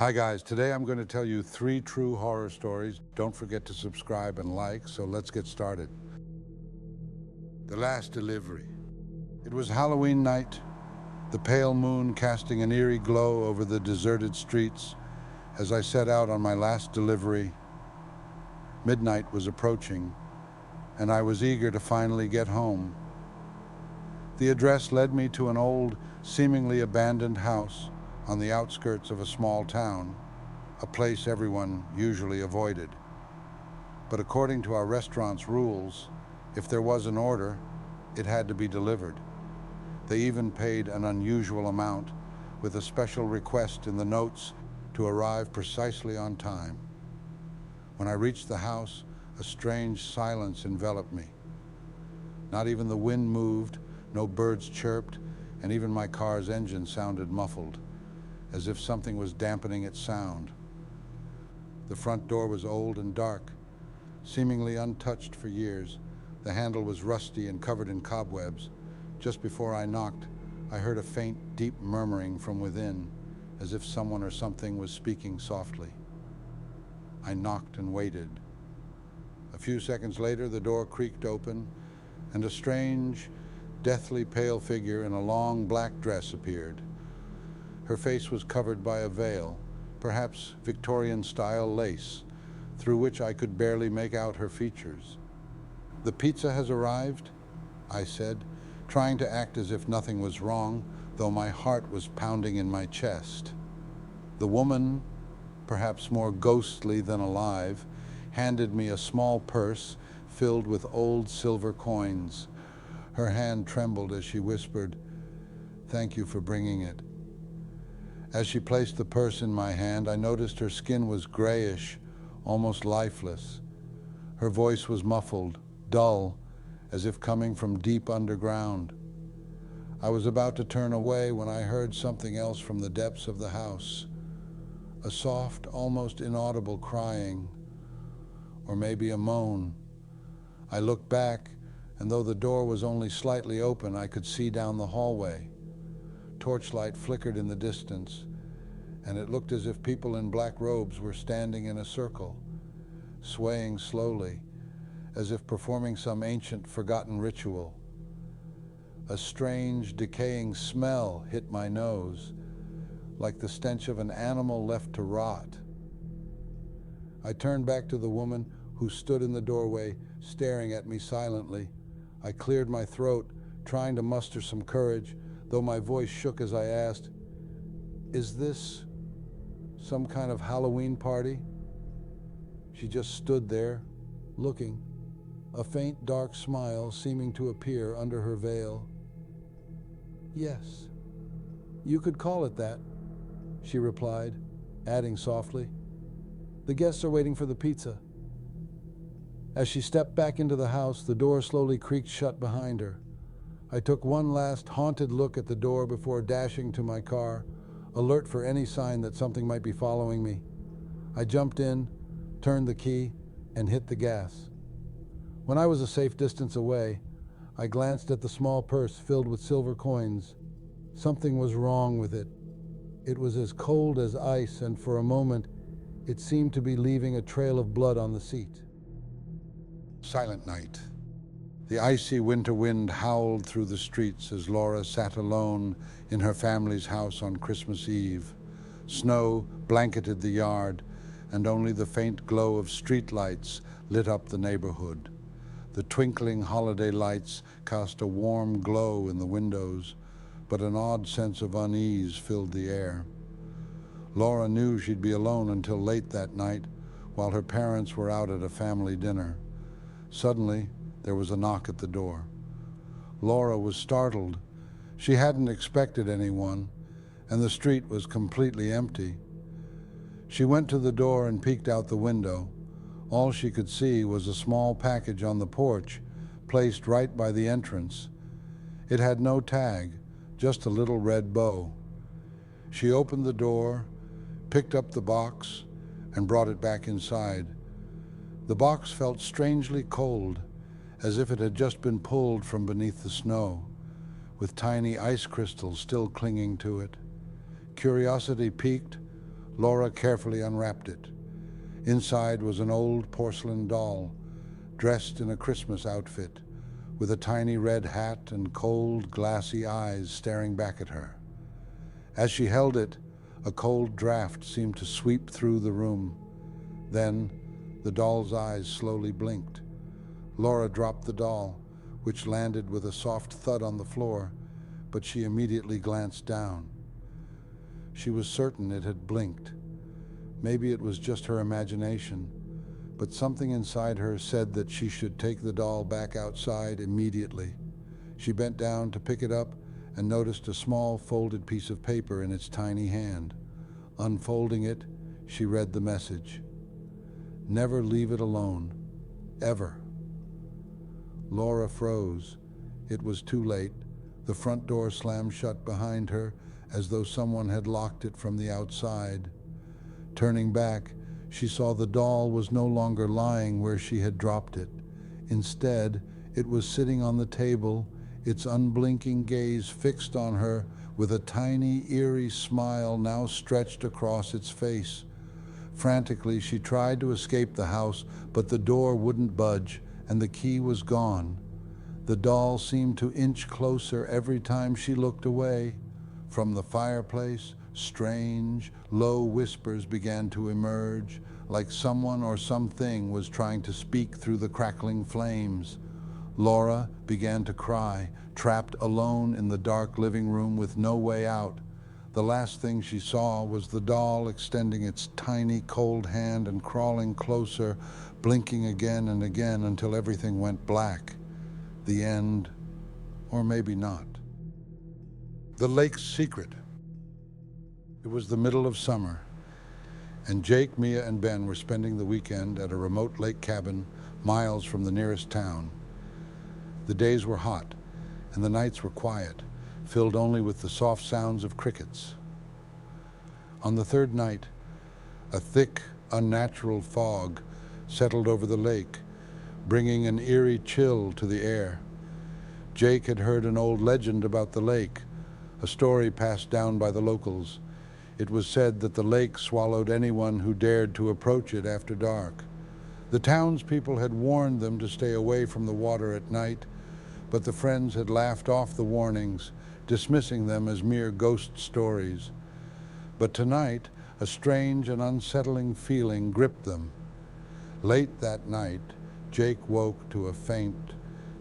Hi guys, today I'm going to tell you 3 true horror stories. Don't forget to subscribe and like, so let's get started. The Last Delivery. It was Halloween night, the pale moon casting an eerie glow over the deserted streets as I set out on my last delivery. Midnight was approaching, and I was eager to finally get home. The address led me to an old, seemingly abandoned house on the outskirts of a small town, a place everyone usually avoided. But according to our restaurant's rules, if there was an order, it had to be delivered. They even paid an unusual amount, with a special request in the notes to arrive precisely on time. When I reached the house, a strange silence enveloped me. Not even the wind moved, no birds chirped, and even my car's engine sounded muffled, as if something was dampening its sound. The front door was old and dark, seemingly untouched for years. The handle was rusty and covered in cobwebs. Just before I knocked, I heard a faint, deep murmuring from within, as if someone or something was speaking softly. I knocked and waited. A few seconds later, the door creaked open, and a strange, deathly pale figure in a long black dress appeared. Her face was covered by a veil, perhaps Victorian-style lace, through which I could barely make out her features. "The pizza has arrived," I said, trying to act as if nothing was wrong, though my heart was pounding in my chest. The woman, perhaps more ghostly than alive, handed me a small purse filled with old silver coins. Her hand trembled as she whispered, "Thank you for bringing it." As she placed the purse in my hand, I noticed her skin was grayish, almost lifeless. Her voice was muffled, dull, as if coming from deep underground. I was about to turn away when I heard something else from the depths of the house. A soft, almost inaudible crying, or maybe a moan. I looked back, and though the door was only slightly open, I could see down the hallway. Torchlight flickered in the distance, and it looked as if people in black robes were standing in a circle, swaying slowly, as if performing some ancient, forgotten ritual. A strange, decaying smell hit my nose, like the stench of an animal left to rot. I turned back to the woman who stood in the doorway, staring at me silently. I cleared my throat, trying to muster some courage, though my voice shook as I asked, "Is this some kind of Halloween party?" She just stood there, looking, a faint dark smile seeming to appear under her veil. "Yes, you could call it that," she replied, adding softly, "The guests are waiting for the pizza." As she stepped back into the house, the door slowly creaked shut behind her. I took one last haunted look at the door before dashing to my car, alert for any sign that something might be following me. I jumped in, turned the key, and hit the gas. When I was a safe distance away, I glanced at the small purse filled with silver coins. Something was wrong with it. It was as cold as ice, and for a moment, it seemed to be leaving a trail of blood on the seat. Silent night. The icy winter wind howled through the streets as Laura sat alone in her family's house on Christmas Eve. Snow blanketed the yard, and only the faint glow of street lights lit up the neighborhood. The twinkling holiday lights cast a warm glow in the windows, but an odd sense of unease filled the air. Laura knew she'd be alone until late that night, while her parents were out at a family dinner. Suddenly, there was a knock at the door. Laura was startled. She hadn't expected anyone, and the street was completely empty. She went to the door and peeked out the window. All she could see was a small package on the porch, placed right by the entrance. It had no tag, just a little red bow. She opened the door, picked up the box, and brought it back inside. The box felt strangely cold, as if it had just been pulled from beneath the snow, with tiny ice crystals still clinging to it. Curiosity piqued, Laura carefully unwrapped it. Inside was an old porcelain doll, dressed in a Christmas outfit, with a tiny red hat and cold, glassy eyes staring back at her. As she held it, a cold draft seemed to sweep through the room. Then, the doll's eyes slowly blinked. Laura dropped the doll, which landed with a soft thud on the floor, but she immediately glanced down. She was certain it had blinked. Maybe it was just her imagination, but something inside her said that she should take the doll back outside immediately. She bent down to pick it up and noticed a small folded piece of paper in its tiny hand. Unfolding it, she read the message. Never leave it alone, ever. Laura froze. It was too late. The front door slammed shut behind her as though someone had locked it from the outside. Turning back, she saw the doll was no longer lying where she had dropped it. Instead, it was sitting on the table, its unblinking gaze fixed on her with a tiny, eerie smile now stretched across its face. Frantically, she tried to escape the house, but the door wouldn't budge, and the key was gone. The doll seemed to inch closer every time she looked away. From the fireplace, strange, low whispers began to emerge, like someone or something was trying to speak through the crackling flames. Laura began to cry, trapped alone in the dark living room with no way out. The last thing she saw was the doll extending its tiny, cold hand and crawling closer, blinking again and again until everything went black. The end, or maybe not. The Lake's Secret. It was the middle of summer, and Jake, Mia, and Ben were spending the weekend at a remote lake cabin miles from the nearest town. The days were hot, and the nights were quiet, filled only with the soft sounds of crickets. On the third night, a thick, unnatural fog settled over the lake, bringing an eerie chill to the air. Jake had heard an old legend about the lake, a story passed down by the locals. It was said that the lake swallowed anyone who dared to approach it after dark. The townspeople had warned them to stay away from the water at night, but the friends had laughed off the warnings, dismissing them as mere ghost stories. But tonight, a strange and unsettling feeling gripped them. Late that night, Jake woke to a faint,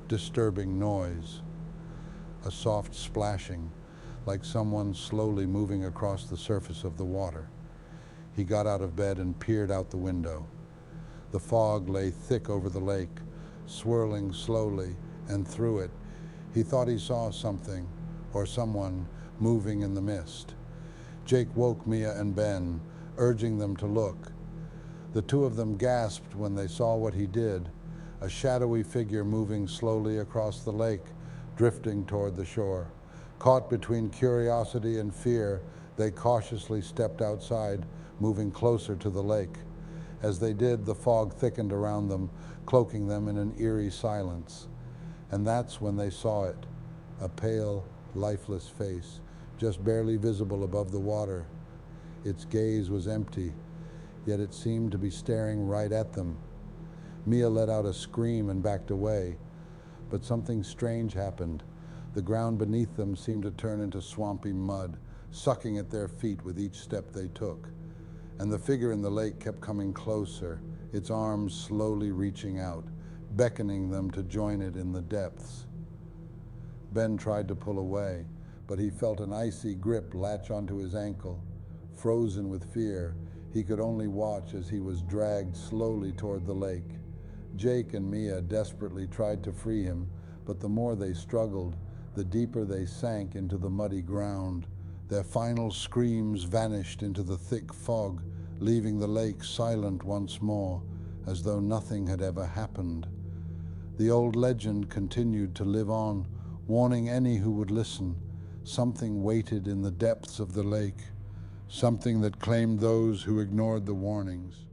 disturbing noise. A soft splashing, like someone slowly moving across the surface of the water. He got out of bed and peered out the window. The fog lay thick over the lake, swirling slowly, and through it, he thought he saw something, or someone, moving in the mist. Jake woke Mia and Ben, urging them to look. The two of them gasped when they saw what he did, a shadowy figure moving slowly across the lake, drifting toward the shore. Caught between curiosity and fear, they cautiously stepped outside, moving closer to the lake. As they did, the fog thickened around them, cloaking them in an eerie silence. And that's when they saw it, a pale, lifeless face, just barely visible above the water. Its gaze was empty, yet it seemed to be staring right at them. Mia let out a scream and backed away, but something strange happened. The ground beneath them seemed to turn into swampy mud, sucking at their feet with each step they took. And the figure in the lake kept coming closer, its arms slowly reaching out, beckoning them to join it in the depths. Ben tried to pull away, but he felt an icy grip latch onto his ankle. Frozen with fear, he could only watch as he was dragged slowly toward the lake. Jake and Mia desperately tried to free him, but the more they struggled, the deeper they sank into the muddy ground. Their final screams vanished into the thick fog, leaving the lake silent once more, as though nothing had ever happened. The old legend continued to live on, warning any who would listen. Something waited in the depths of the lake, something that claimed those who ignored the warnings.